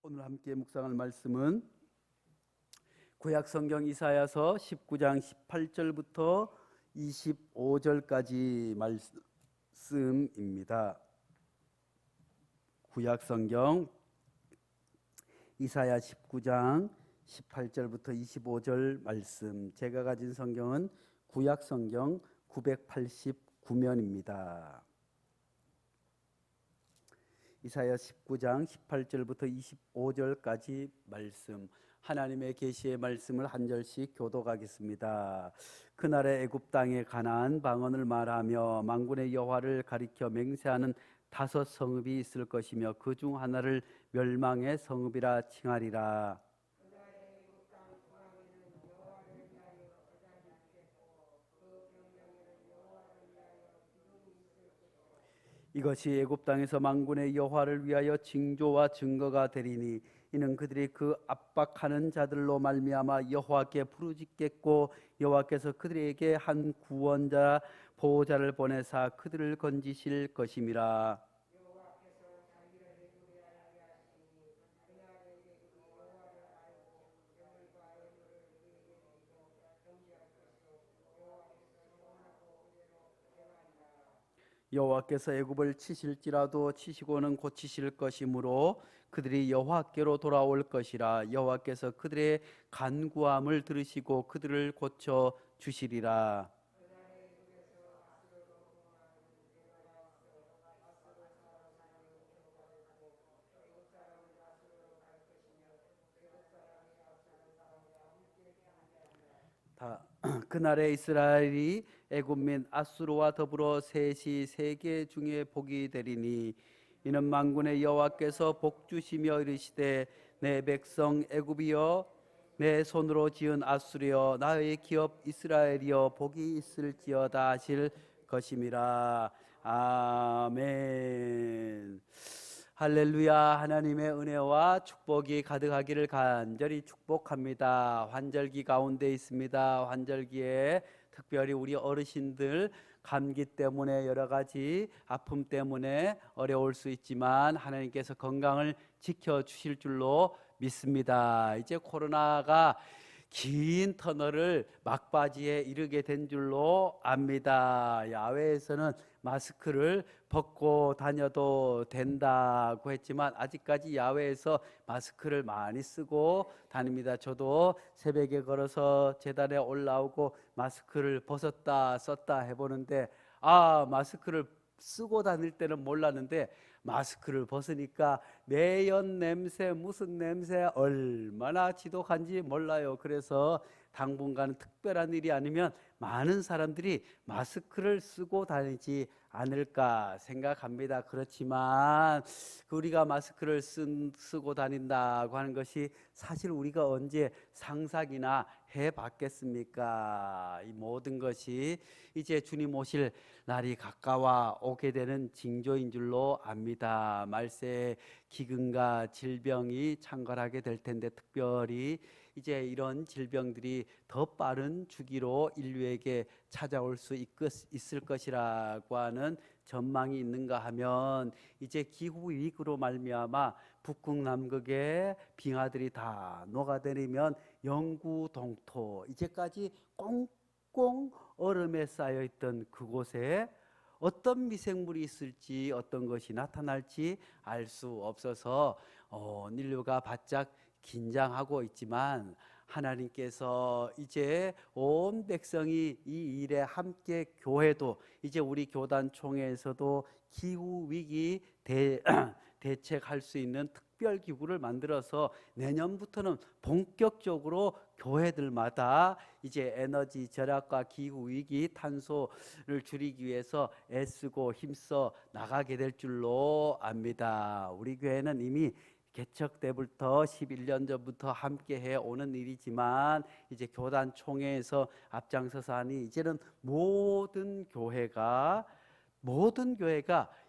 오늘 함께 묵상할 말씀은 구약성경 이사야서 19장 18절부터 25절까지 말씀입니다. 구약성경 이사야 19장 18절부터 25절 말씀. 제가 가진 성경은 구약성경 989면입니다. 이사야 19장 18절부터 25절까지 말씀, 하나님의 계시의 말씀을 한 절씩 교독하겠습니다. 그날의 애굽 땅에 가나안 방언을 말하며 만군의 여호와를 가리켜 맹세하는 5 성읍이 있을 것이며 그 중 하나를 멸망의 성읍이라 칭하리라. 이것이 애굽 땅에서 만군의 여호와를 위하여 징조와 증거가 되리니 이는 그들이 그 압박하는 자들로 말미암아 여호와께 부르짖겠고 여호와께서 그들에게 한 구원자 보호자를 보내사 그들을 건지실 것임이라. 여호와께서 애굽을 치실지라도 치시고는 고치실 것이므로 그들이 여호와께로 돌아올 것이라. 여호와께서 그들의 간구함을 들으시고 그들을 고쳐 주시리라. 그날에 이스라엘이 애굽 및 아수르와 더불어 셋이 세계 중에 복이 되리니 이는 만군의 여호와께서 복 주시며 이르시되 내 백성 애굽이여 내 손으로 지은 아수르여 나의 기업 이스라엘이여 복이 있을지어다 하실 것임이라. 아멘. 할렐루야. 하나님의 은혜와 축복이 가득하기를 간절히 축복합니다. 환절기 가운데 있습니다. 환절기에 특별히 우리 어르신들 감기 때문에 여러 가지 아픔 때문에 어려울 수 있지만 하나님께서 건강을 지켜주실 줄로 믿습니다. 이제 코로나가 긴 터널을 막바지에 이르게 된 줄로 압니다. 야외에서는 마스크를 벗고 다녀도 된다고 했지만 아직까지 야외에서 마스크를 많이 쓰고 다닙니다. 저도 새벽에 걸어서 계단에 올라오고 마스크를 벗었다 썼다 해보는데 마스크를 쓰고 다닐 때는 몰랐는데 마스크를 벗으니까 매연 냄새 무슨 냄새 얼마나 지독한지 몰라요. 그래서 당분간은 특별한 일이 아니면 많은 사람들이 마스크를 쓰고 다니지 않을까 생각합니다. 그렇지만 우리가 마스크를 쓰고 다닌다고 하는 것이 사실 우리가 언제 상상이나 해봤겠습니까? 이 모든 것이 이제 주님 오실 날이 가까워 오게 되는 징조인 줄로 압니다. 말세 기근과 질병이 창궐하게 될 텐데 특별히 이제 이런 질병들이 더 빠른 주기로 인류에게 찾아올 수 있을 것이라고 하는 전망이 있는가 하면 이제 기후 위기로 말미암아 북극 남극의 빙하들이 다 녹아내리면 영구 동토 이제까지 꽁꽁 얼음에 쌓여 있던 그곳에 어떤 미생물이 있을지 어떤 것이 나타날지 알 수 없어서 인류가 바짝 긴장하고 있지만 하나님께서 이제 온 백성이 이 일에 함께 교회도 이제 우리 교단 총회에서도 기후 위기 대책할 수 있는 특별 기구를 만들어서 내년부터는 본격적으로 교회들마다 이제 에너지 절약과 기후 위기 탄소를 줄이기 위해서 애쓰고 힘써 나가게 될 줄로 압니다. 우리 교회는 이미 개척 때부터 11년 전부터 함께 해 오는 일이지만 이제 교단 총회에서 앞장서서 하니 이제는 모든 교회가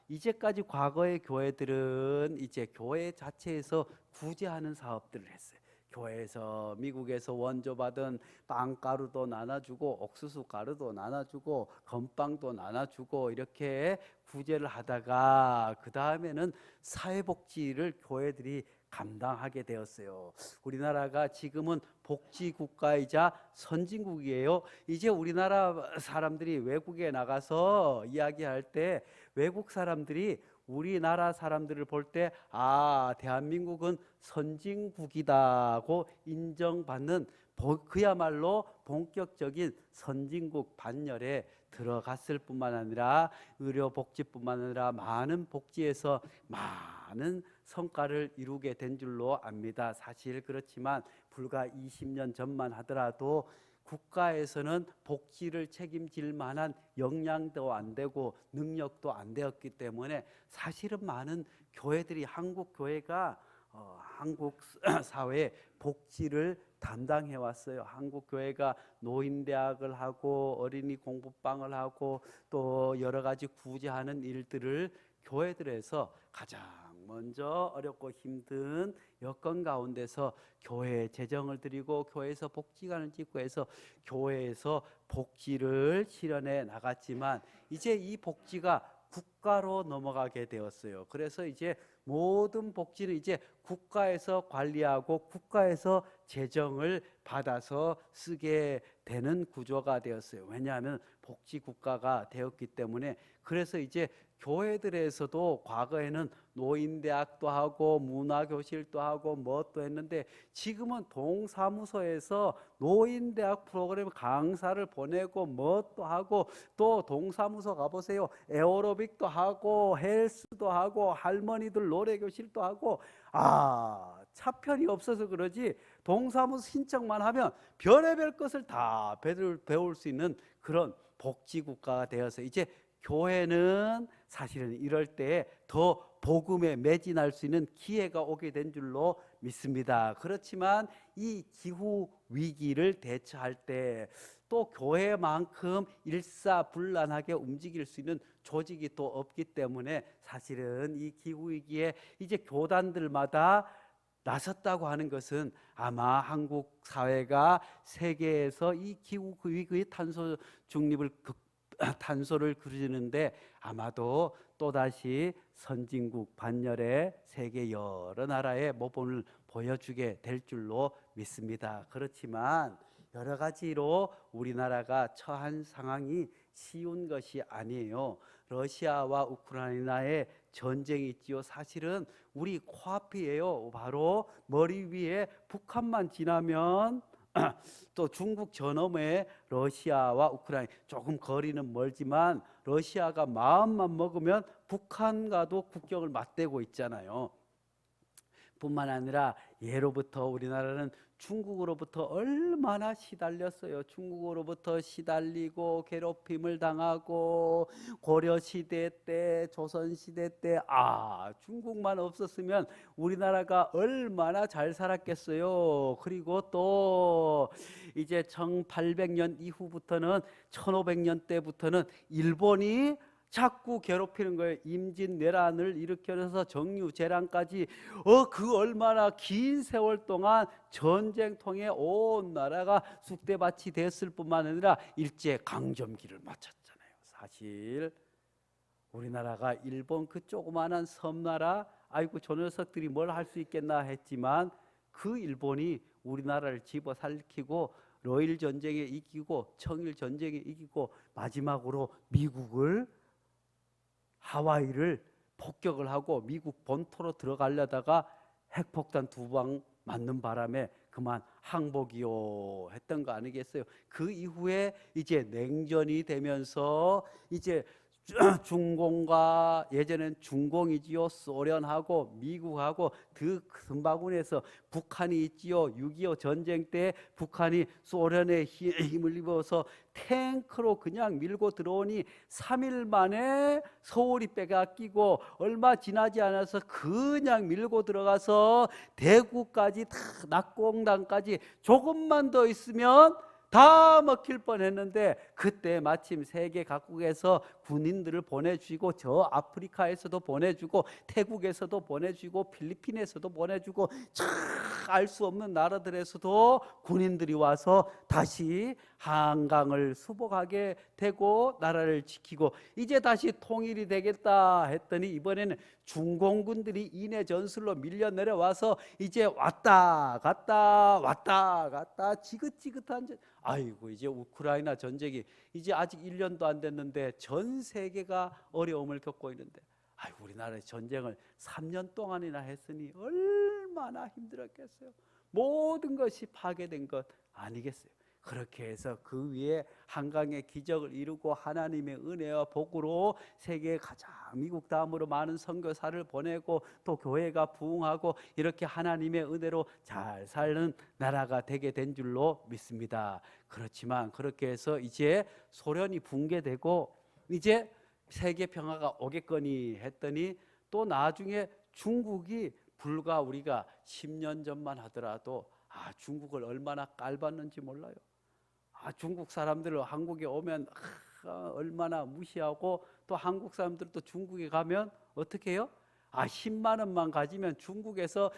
이제까지 과거의 교회들은 이제 교회 자체에서 구제하는 사업들을 했어요. 교회에서 미국에서 원조받은 빵가루도 나눠주고 옥수수 가루도 나눠주고 건빵도 나눠주고 이렇게 구제를 하다가 그 다음에는 사회복지를 교회들이 감당하게 되었어요. 우리나라가 지금은 복지국가이자 선진국이에요. 이제 우리나라 사람들이 외국에 나가서 이야기할 때 외국 사람들이 우리나라 사람들을 볼 때 대한민국은 선진국이다고 인정받는 그야말로 본격적인 선진국 반열에 들어갔을 뿐만 아니라 의료복지뿐만 아니라 많은 복지에서 많은 성과를 이루게 된 줄로 압니다. 사실 그렇지만 불과 20년 전만 하더라도 국가에서는 복지를 책임질 만한 역량도 안 되고 능력도 안 되었기 때문에 사실은 많은 교회들이 한국 교회가 한국 사회의 복지를 담당해 왔어요. 한국 교회가 노인대학을 하고 어린이 공부방을 하고 또 여러 가지 구제하는 일들을 교회들에서 가장 먼저 어렵고 힘든 여건 가운데서 교회에 재정을 드리고 교회에서 복지관을 짓고 해서 교회에서 복지를 실현해 나갔지만 이제 이 복지가 국가로 넘어가게 되었어요. 그래서 이제 모든 복지는 이제 국가에서 관리하고 국가에서 재정을 받아서 쓰게 되는 구조가 되었어요. 왜냐하면 복지국가가 되었기 때문에. 그래서 이제 교회들에서도 과거에는 노인대학도 하고 문화교실도 하고 뭣도 했는데 지금은 동사무소에서 노인대학 프로그램 강사를 보내고 뭣도 하고 또 동사무소 가보세요. 에어로빅도 하고 헬스도 하고 할머니들 노래교실도 하고 차편이 없어서 그러지 동사무소 신청만 하면 별의별 것을 다 배울 수 있는 그런 복지국가가 되어서 이제 교회는 사실은 이럴 때 더 복음에 매진할 수 있는 기회가 오게 된 줄로 믿습니다. 그렇지만 이 기후 위기를 대처할 때 또 교회만큼 일사불란하게 움직일 수 있는 조직이 또 없기 때문에 사실은 이 기후 위기에 이제 교단들마다 나섰다고 하는 것은 아마 한국 사회가 세계에서 이 기후 위기의 탄소를 그리는데 아마도 또다시 선진국 반열에 세계 여러 나라의 모범을 보여주게 될 줄로 믿습니다. 그렇지만 여러 가지로 우리나라가 처한 상황이 쉬운 것이 아니에요. 러시아와 우크라이나의 전쟁이 있지요. 사실은 우리 코앞이에요. 바로 머리 위에 북한만 지나면 또 중국 저 너머에 러시아와 우크라이나 조금 거리는 멀지만 러시아가 마음만 먹으면 북한과도 국경을 맞대고 있잖아요. 뿐만 아니라 예로부터 우리나라는 중국으로부터 얼마나 시달렸어요. 중국으로부터 시달리고 괴롭힘을 당하고 고려시대 때 조선시대 때 중국만 없었으면 우리나라가 얼마나 잘 살았겠어요. 그리고 또 이제 1800년 이후부터는 1500년 때부터는 일본이 자꾸 괴롭히는 거예요. 임진왜란을 일으켜서 정유재란까지 그 얼마나 긴 세월 동안 전쟁 통해 온 나라가 쑥대밭이 됐을 뿐만 아니라 일제 강점기를 마쳤잖아요. 사실 우리나라가 일본 그 조그마한 섬나라 저 녀석들이 뭘 할 수 있겠나 했지만 그 일본이 우리나라를 집어삼키고 러일 전쟁에 이기고 청일 전쟁에 이기고 마지막으로 미국을 하와이를 폭격을 하고 미국 본토로 들어가려다가 핵폭탄 2방 맞는 바람에 그만 항복이요 했던 거 아니겠어요? 그 이후에 이제 냉전이 되면서 이제 중공과 예전엔 중공이지요. 소련하고 미국하고 그 금바구니에서 북한이 있지요. 6.25 전쟁 때 북한이 소련의 힘을 입어서 탱크로 그냥 밀고 들어오니 3일 만에 서울이 빼앗기고 얼마 지나지 않아서 그냥 밀고 들어가서 대구까지 다 낙공당까지 조금만 더 있으면 다 먹힐 뻔했는데 그때 마침 세계 각국에서 군인들을 보내주고 저 아프리카에서도 보내주고 태국에서도 보내주고 필리핀에서도 보내주고 알 수 없는 나라들에서도 군인들이 와서 다시 한강을 수복하게 되고 나라를 지키고 이제 다시 통일이 되겠다 했더니 이번에는 중공군들이 인해 전술로 밀려 내려와서 이제 왔다 갔다 지긋지긋한 아이고 이제 우크라이나 전쟁이 이제 아직 1년도 안 됐는데 전 세계가 어려움을 겪고 있는데 아이고 우리나라의 전쟁을 3년 동안이나 했으니 얼마나 힘들었겠어요. 모든 것이 파괴된 것 아니겠어요. 그렇게 해서 그 위에 한강의 기적을 이루고 하나님의 은혜와 복으로 세계에 가장 미국 다음으로 많은 선교사를 보내고 또 교회가 부흥하고 이렇게 하나님의 은혜로 잘 사는 나라가 되게 된 줄로 믿습니다. 그렇지만 그렇게 해서 이제 소련이 붕괴되고 이제 세계 평화가 오겠거니 했더니 또 나중에 중국이 불과 우리가 10년 전만 하더라도 중국을 얼마나 깔봤는지 몰라요. 중국 사람들 한국에 오면 얼마나 무시하고 또 한국 사람들도 중국에 가면 어떻게 해요? 10만 원만 가지면 중국에서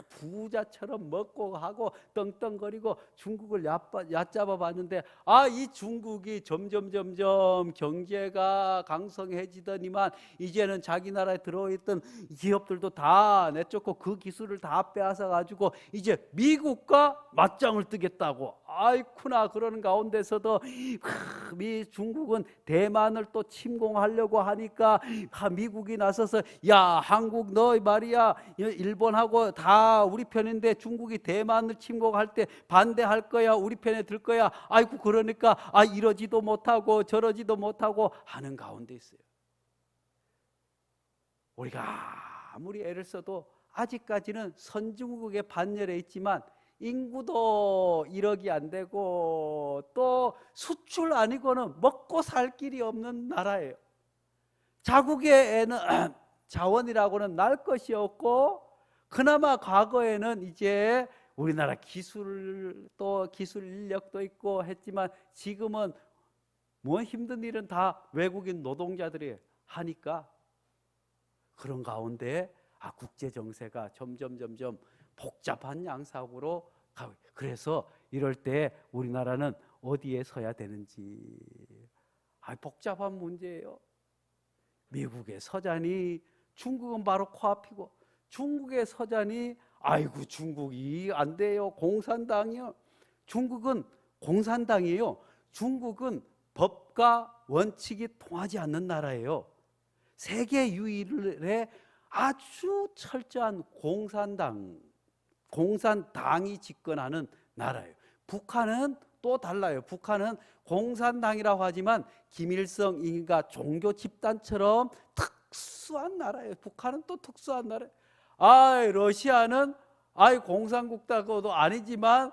부자처럼 먹고 하고 떵떵거리고 중국을 얕잡아 봤는데 이 중국이 점점 경제가 강성해지더니만 이제는 자기 나라에 들어있던 기업들도 다 내쫓고 그 기술을 다 빼앗아 가지고 이제 미국과 맞짱을 뜨겠다고 아이쿠나 그러는 가운데서도 중국은 대만을 또 침공하려고 하니까 미국이 나서서 야 한국 너 말이야 일본하고 다 우리 편인데 중국이 대만을 침공할 때 반대할 거야 우리 편에 들 거야 아이고 그러니까 이러지도 못하고 저러지도 못하고 하는 가운데 있어요. 우리가 아무리 애를 써도 아직까지는 선진국의 반열에 있지만 인구도 1억이 안 되고 또 수출 아니고는 먹고 살 길이 없는 나라예요. 자국의 애는 자원이라고는 날 것이 없고 그나마 과거에는 이제 우리나라 기술 인력도 있고 했지만 지금은 뭐 힘든 일은 다 외국인 노동자들이 하니까 그런 가운데 국제 정세가 점점 복잡한 양상으로 가고 그래서 이럴 때 우리나라는 어디에 서야 되는지 복잡한 문제예요. 미국에 서자니 중국은 바로 코앞이고 중국에 서자니 아이고 중국이 안 돼요. 공산당이요. 중국은 공산당이에요. 중국은 법과 원칙이 통하지 않는 나라예요. 세계 유일의 아주 철저한 공산당이 집권하는 나라예요. 북한은 또 달라요. 북한은 공산당이라고 하지만 김일성인가 종교 집단처럼 특수한 나라예요. 북한은 또 특수한 나라예요. 러시아는 공산국가도 아니지만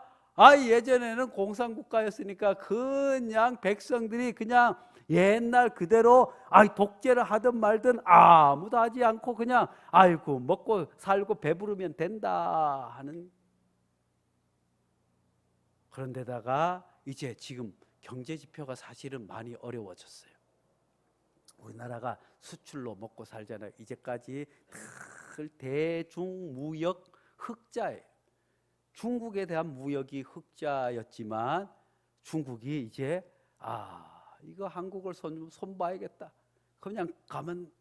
예전에는 공산국가였으니까 그냥 백성들이 그냥 옛날 그대로 독재를 하든 말든 아무도 하지 않고 그냥 먹고 살고 배부르면 된다 하는. 그런데다가 이제 지금 경제 지표가 사실은 많이 어려워졌어요. 우리나라가 수출로 먹고 살잖아요. 이제까지 늘 대중무역 흑자예요. 중국에 대한 무역이 흑자였지만 중국이 이제 이거 한국을 손봐야겠다. 그냥 가만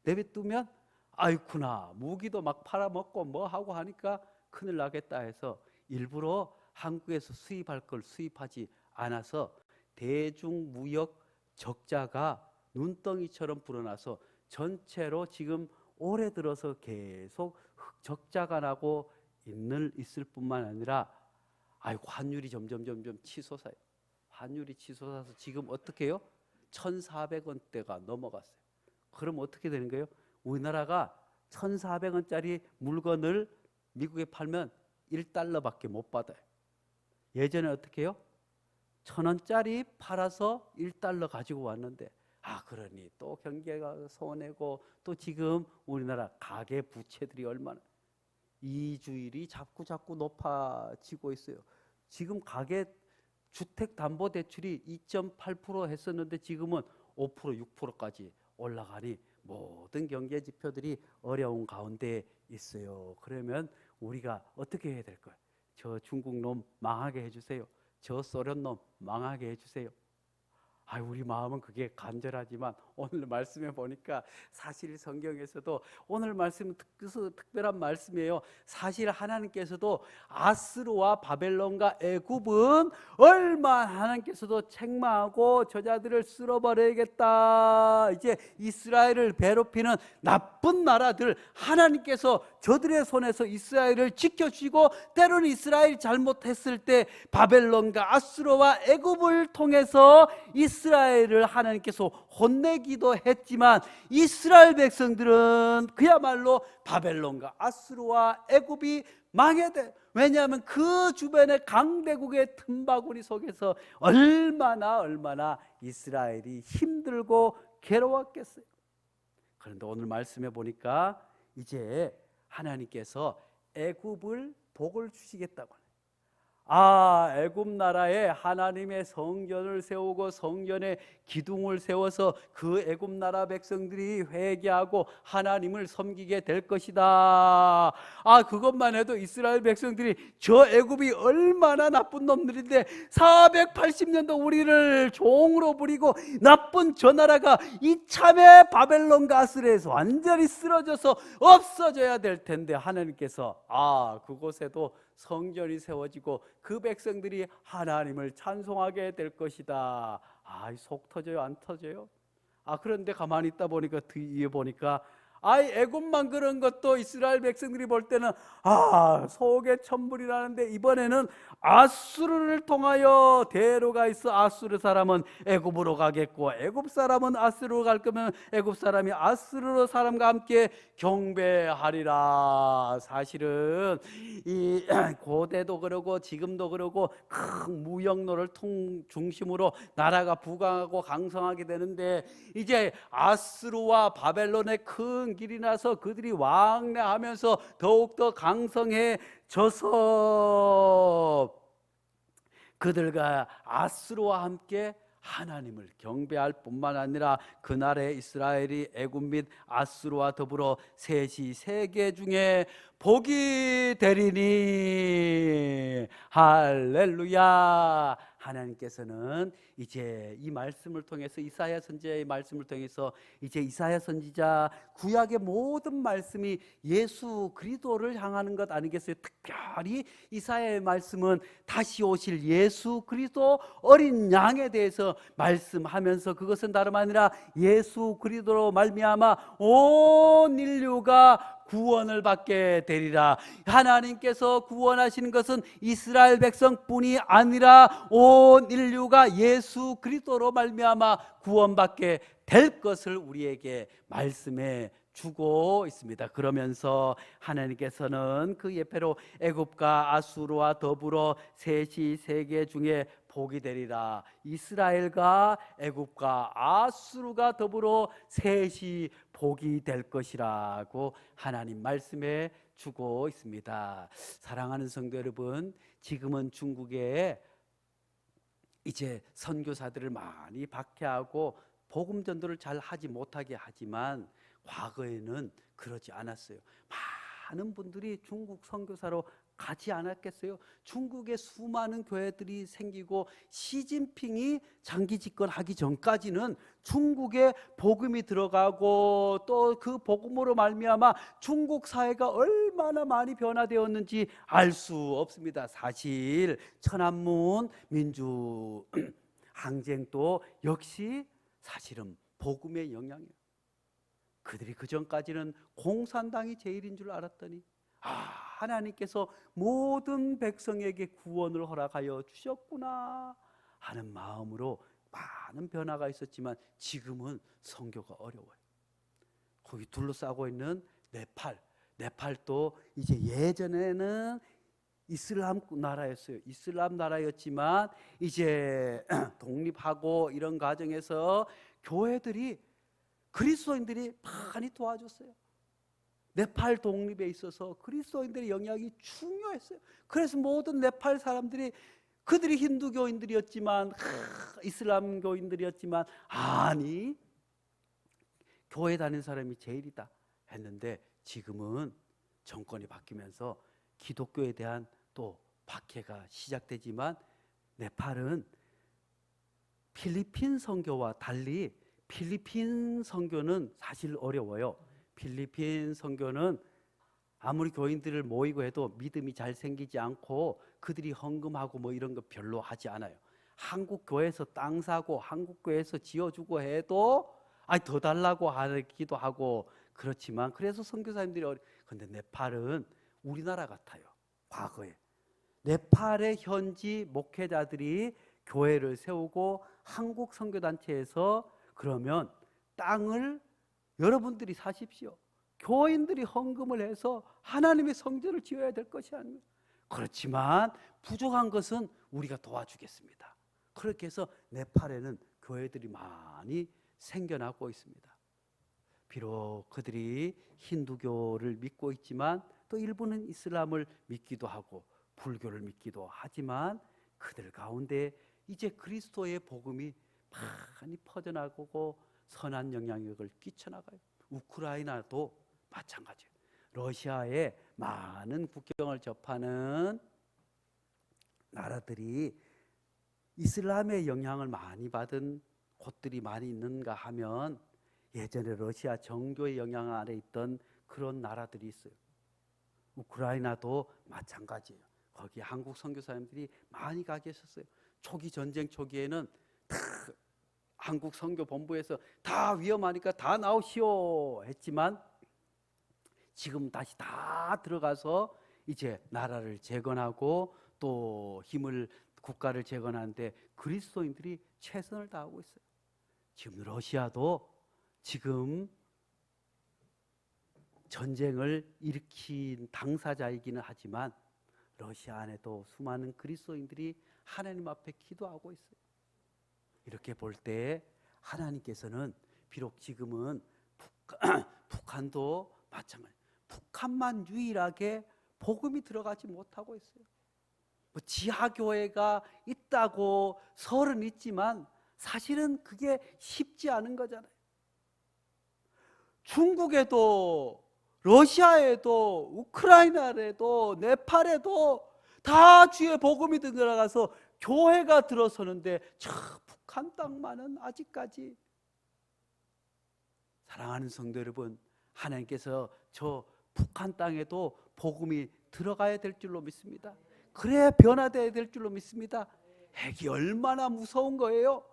내비두면 아이쿠나 무기도 막 팔아먹고 뭐 하고 하니까 큰일 나겠다 해서 일부러 한국에서 수입할 걸 수입하지 않아서 대중무역 적자가 눈덩이처럼 불어나서 전체로 지금 올해 들어서 계속 적자가 나고 있을 뿐만 아니라 환율이 점점 치솟아요. 환율이 치솟아서 지금 어떻게 해요? 1,400원대가 넘어갔어요. 그럼 어떻게 되는 거예요? 우리나라가 1,400원짜리 물건을 미국에 팔면 1달러밖에 못 받아요. 예전에 어떻게 해요? 1,000원짜리 팔아서 1달러 가지고 왔는데 그러니 또 경제가 손해고 또 지금 우리나라 가계 부채들이 얼마나 이주율이 자꾸 높아지고 있어요. 지금 가계 주택담보대출이 2.8% 했었는데 지금은 5%, 6%까지 올라가니 모든 경제 지표들이 어려운 가운데 있어요. 그러면 우리가 어떻게 해야 될까요? 저 중국 놈 망하게 해주세요. 저 소련 놈 망하게 해주세요. 우리 마음은 그게 간절하지만 오늘 말씀에 보니까 사실 성경에서도 오늘 말씀은 특별한 말씀이에요. 사실 하나님께서도 아스루와 바벨론과 애굽은 얼마나 하나님께서도 책망하고 저자들을 쓸어버려야겠다, 이제 이스라엘을 괴롭히는 나쁜 나라들 하나님께서 저들의 손에서 이스라엘을 지켜주시고, 때로는 이스라엘이 잘못했을 때 바벨론과 아스루와 애굽을 통해서 이스라엘을 하나님께서 혼내기도 했지만, 이스라엘 백성들은 그야말로 바벨론과 아스루와 애굽이 망해돼. 왜냐하면 그 주변의 강대국의 틈바구니 속에서 얼마나 이스라엘이 힘들고 괴로웠겠어요. 그런데 오늘 말씀해 보니까 이제 하나님께서 애굽을 복을 주시겠다고 해요. 애굽 나라에 하나님의 성전을 세우고 성전에 기둥을 세워서 그 애굽 나라 백성들이 회개하고 하나님을 섬기게 될 것이다. 그것만 해도 이스라엘 백성들이 저 애굽이 얼마나 나쁜 놈들인데 480년도 우리를 종으로 부리고 나쁜 저 나라가 이참에 바벨론과 아스르에서 완전히 쓰러져서 없어져야 될 텐데, 하나님께서 그곳에도 성전이 세워지고 그 백성들이 하나님을 찬송하게 될 것이다. 속 터져요? 안 터져요? 그런데 가만히 있다 보니까 뒤에 보니까 애굽만 그런 것도 이스라엘 백성들이 볼 때는 속에 천불이 나는데, 이번에는 아수르를 통하여 대로가 있어 아수르 사람은 애굽으로 가겠고, 애굽 사람은 아수르로 갈 거면 애굽 사람이 아수르 사람과 함께 경배하리라. 사실은 이 고대도 그러고 지금도 그러고 큰 무역로를 중심으로 나라가 부강하고 강성하게 되는데, 이제 아수르와 바벨론의 큰 길이 나서 그들이 왕래하면서 더욱더 강성해져서 그들과 아수르와 함께 하나님을 경배할 뿐만 아니라 그날에 이스라엘이 애굽 및 아수르와 더불어 셋이 세계 중에 복이 되리니. 할렐루야. 하나님께서는 이제 이 말씀을 통해서, 이사야 선지자의 말씀을 통해서, 이제 이사야 선지자 구약의 모든 말씀이 예수 그리스도를 향하는 것 아니겠어요? 특별히 이사야의 말씀은 다시 오실 예수 그리스도 어린 양에 대해서 말씀하면서, 그것은 다름 아니라 예수 그리스도로 말미암아 온 인류가 구원을 받게 되리라. 하나님께서 구원하시는 것은 이스라엘 백성뿐이 아니라 온 인류가 예수 그리스도로 말미암아 구원받게 될 것을 우리에게 말씀해 주고 있습니다. 그러면서 하나님께서는 그 예표로 애굽과 아수르와 더불어 셋이 세계 중에 복이 되리라. 이스라엘과 애굽과 아수르가 더불어 셋이 복이 될 것이라고 하나님 말씀해 주고 있습니다. 사랑하는 성도 여러분, 지금은 중국에 이제 선교사들을 많이 박해하고 복음 전도를 잘 하지 못하게 하지만, 과거에는 그러지 않았어요. 많은 분들이 중국 선교사로 가지 않았겠어요? 중국에 수많은 교회들이 생기고 시진핑이 장기 집권하기 전까지는 중국에 복음이 들어가고 또 그 복음으로 말미암아 중국 사회가 얼마나 많이 변화되었는지 알 수 없습니다. 사실 천안문 민주 항쟁도 역시 사실은 복음의 영향이에요. 그들이 그 전까지는 공산당이 제일인 줄 알았더니 하나님께서 모든 백성에게 구원을 허락하여 주셨구나 하는 마음으로 많은 변화가 있었지만, 지금은 선교가 어려워요. 거기 둘러싸고 있는 네팔도 이제 예전에는 이슬람 나라였어요. 이슬람 나라였지만 이제 독립하고 이런 과정에서 교회들이, 그리스도인들이 많이 도와줬어요. 네팔 독립에 있어서 그리스도인들의 영향이 중요했어요. 그래서 모든 네팔 사람들이 그들이 힌두교인들이었지만 이슬람교인들이었지만 아니 교회 다니는 사람이 제일이다 했는데 지금은 정권이 바뀌면서 기독교에 대한 또 박해가 시작되지만 네팔은 필리핀 선교와 달리 필리핀 선교는 사실 어려워요. 필리핀 선교는 아무리 교인들을 모이고 해도 믿음이 잘 생기지 않고 그들이 헌금하고 뭐 이런 거 별로 하지 않아요. 한국 교회에서 땅 사고 한국 교회에서 지어주고 해도 더 달라고 하기도 하고 그렇지만 그래서 선교사님들이 근데 네팔은 우리나라 같아요. 과거에 네팔의 현지 목회자들이 교회를 세우고 한국 선교단체에서 그러면 땅을 여러분들이 사십시오. 교인들이 헌금을 해서 하나님의 성전을 지어야 될 것이 아닙니까? 그렇지만 부족한 것은 우리가 도와주겠습니다. 그렇게 해서 네팔에는 교회들이 많이 생겨나고 있습니다. 비록 그들이 힌두교를 믿고 있지만 또 일부는 이슬람을 믿기도 하고 불교를 믿기도 하지만 그들 가운데 이제 그리스도의 복음이 많이 퍼져나가고 선한 영향력을 끼쳐나가요. 우크라이나도 마찬가지예요. 러시아에 많은 국경을 접하는 나라들이 이슬람의 영향을 많이 받은 곳들이 많이 있는가 하면 예전에 러시아 정교의 영향 아래 있던 그런 나라들이 있어요. 우크라이나도 마찬가지예요. 거기 한국 선교사님들이 많이 가 계셨어요. 초기 전쟁 초기에는 다 한국 선교 본부에서 다 위험하니까 다 나오시오 했지만 지금 다시 다 들어가서 이제 나라를 재건하고 또 국가를 재건하는데 그리스도인들이 최선을 다하고 있어요. 지금 러시아도 지금 전쟁을 일으킨 당사자이기는 하지만 러시아 안에도 수많은 그리스도인들이 하나님 앞에 기도하고 있어요. 이렇게 볼 때 하나님께서는 비록 지금은 북한도 마찬가지, 북한만 유일하게 복음이 들어가지 못하고 있어요. 뭐 지하교회가 있다고 설은 있지만 사실은 그게 쉽지 않은 거잖아요. 중국에도 러시아에도 우크라이나에도 네팔에도 다 주의 복음이 들어가서 교회가 들어서는데 저 북한 땅만은 아직까지 사랑하는 성도 여러분, 하나님께서 저 북한 땅에도 복음이 들어가야 될 줄로 믿습니다. 그래야 변화되어야 될 줄로 믿습니다. 핵이 얼마나 무서운 거예요?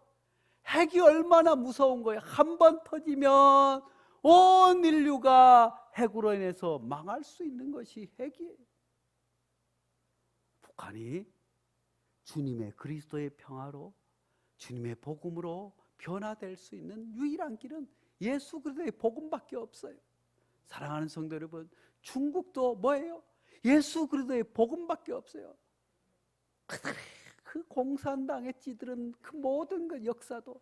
핵이 얼마나 무서운 거예요? 한 번 터지면 온 인류가 핵으로 인해서 망할 수 있는 것이 핵이에요. 북한이 주님의 그리스도의 평화로 주님의 복음으로 변화될 수 있는 유일한 길은 예수 그리스도의 복음밖에 없어요. 사랑하는 성도 여러분, 중국도 뭐예요? 예수 그리스도의 복음밖에 없어요. 그 공산당에 찌들은 그 모든 그 역사도.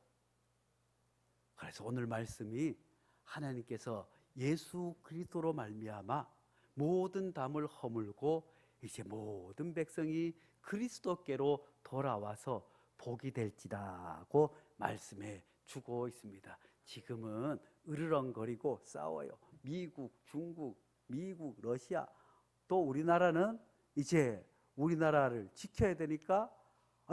그래서 오늘 말씀이 하나님께서 예수 그리스도로 말미암아 모든 담을 허물고 이제 모든 백성이 그리스도께로 돌아와서 복이 될지라고 말씀해 주고 있습니다. 지금은 으르렁거리고 싸워요. 미국, 중국, 미국, 러시아, 또 우리나라는 이제 우리나라를 지켜야 되니까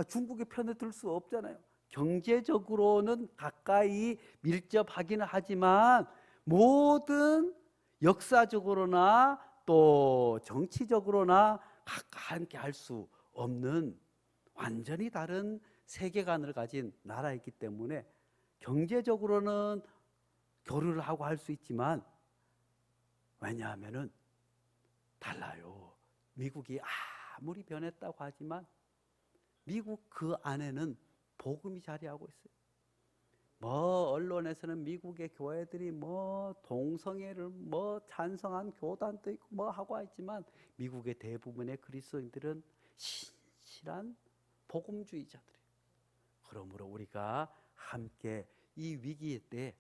중국의 편에 들 수 없잖아요. 경제적으로는 가까이 밀접하기는 하지만 모든 역사적으로나 또 정치적으로나 함께 할 수 없는 완전히 다른 세계관을 가진 나라이기 때문에 경제적으로는 교류를 하고 할 수 있지만 왜냐하면은 달라요. 미국이 아무리 변했다고 하지만 미국 그 안에는 복음이 자리하고 있어요. 뭐 언론에서는 미국의 교회들이 뭐 동성애를 뭐 찬성한 교단도 있고 뭐 하고 있지만 미국의 대부분의 그리스도인들은 신실한 복음주의자들이에요. 그러므로 우리가 함께 이 위기 때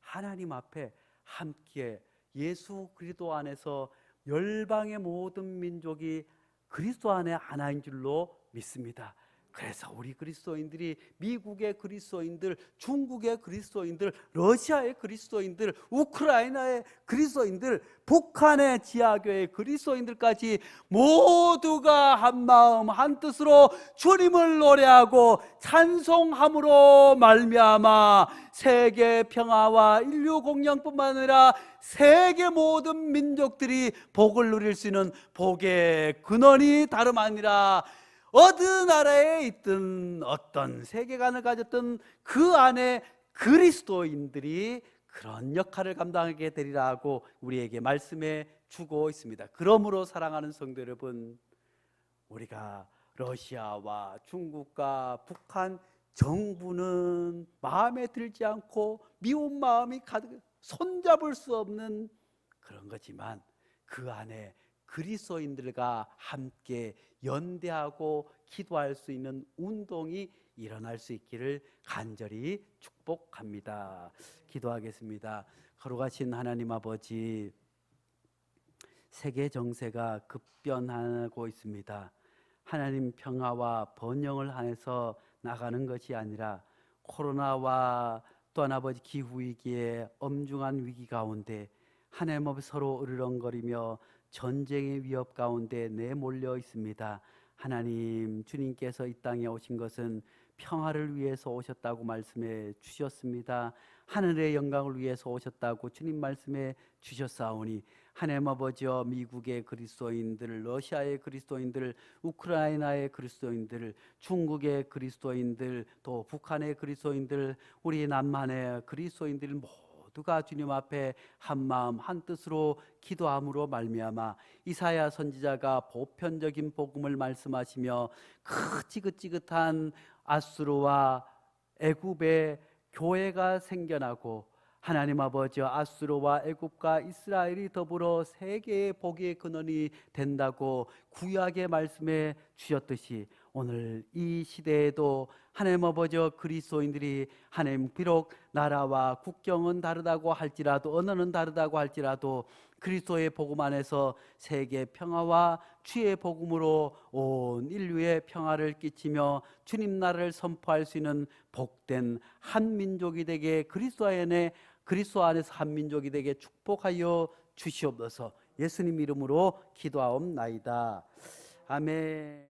하나님 앞에 함께 예수 그리스도 안에서 열방의 모든 민족이 그리스도 안에 하나인 줄로 믿습니다. 그래서 우리 그리스도인들이 미국의 그리스도인들, 중국의 그리스도인들, 러시아의 그리스도인들, 우크라이나의 그리스도인들, 북한의 지하교회 그리스도인들까지 모두가 한 마음 한 뜻으로 주님을 노래하고 찬송함으로 말미암아 세계 평화와 인류 공영뿐만 아니라 세계 모든 민족들이 복을 누릴 수 있는 복의 근원이 다름 아니라 어느 나라에 있든 어떤 세계관을 가졌든 그 안에 그리스도인들이 그런 역할을 감당하게 되리라고 우리에게 말씀해 주고 있습니다. 그러므로 사랑하는 성도 여러분, 우리가 러시아와 중국과 북한 정부는 마음에 들지 않고 미운 마음이 가득 손잡을 수 없는 그런 거지만 그 안에 그리스도인들과 함께 연대하고 기도할 수 있는 운동이 일어날 수 있기를 간절히 축복합니다. 기도하겠습니다. 거룩하신 하나님 아버지, 세계 정세가 급변하고 있습니다. 하나님 평화와 번영을 향해서 나가는 것이 아니라 코로나와 또한 아버지 기후위기의 엄중한 위기 가운데 하나님 앞에 서로 으르렁거리며 전쟁의 위협 가운데 내몰려 있습니다. 하나님, 주님께서 이 땅에 오신 것은 평화를 위해서 오셨다고 말씀해 주셨습니다. 하늘의 영광을 위해서 오셨다고 주님 말씀해 주셨사오니 하나님 아버지여, 미국의 그리스도인들, 러시아의 그리스도인들, 우크라이나의 그리스도인들, 중국의 그리스도인들, 또 북한의 그리스도인들, 우리 남한의 그리스도인들 모두가 주님 앞에 한마음 한뜻으로 기도함으로 말미암아 이사야 선지자가 보편적인 복음을 말씀하시며 그 지긋지긋한 아수르와 애굽의 교회가 생겨나고 하나님 아버지와 아수르와 애굽과 이스라엘이 더불어 세계의 복의 근원이 된다고 구약의 말씀해 주셨듯이 오늘 이 시대에도 하나님 아버지와 그리스도인들이 하나님 비록 나라와 국경은 다르다고 할지라도 언어는 다르다고 할지라도 그리스도의 복음 안에서 세계 평화와 주의 복음으로 온 인류의 평화를 끼치며 주님 나라를 선포할 수 있는 복된 한 민족이 되게 그리스도 안에서 한 민족이 되게 축복하여 주시옵소서. 예수님 이름으로 기도하옵나이다. 아멘.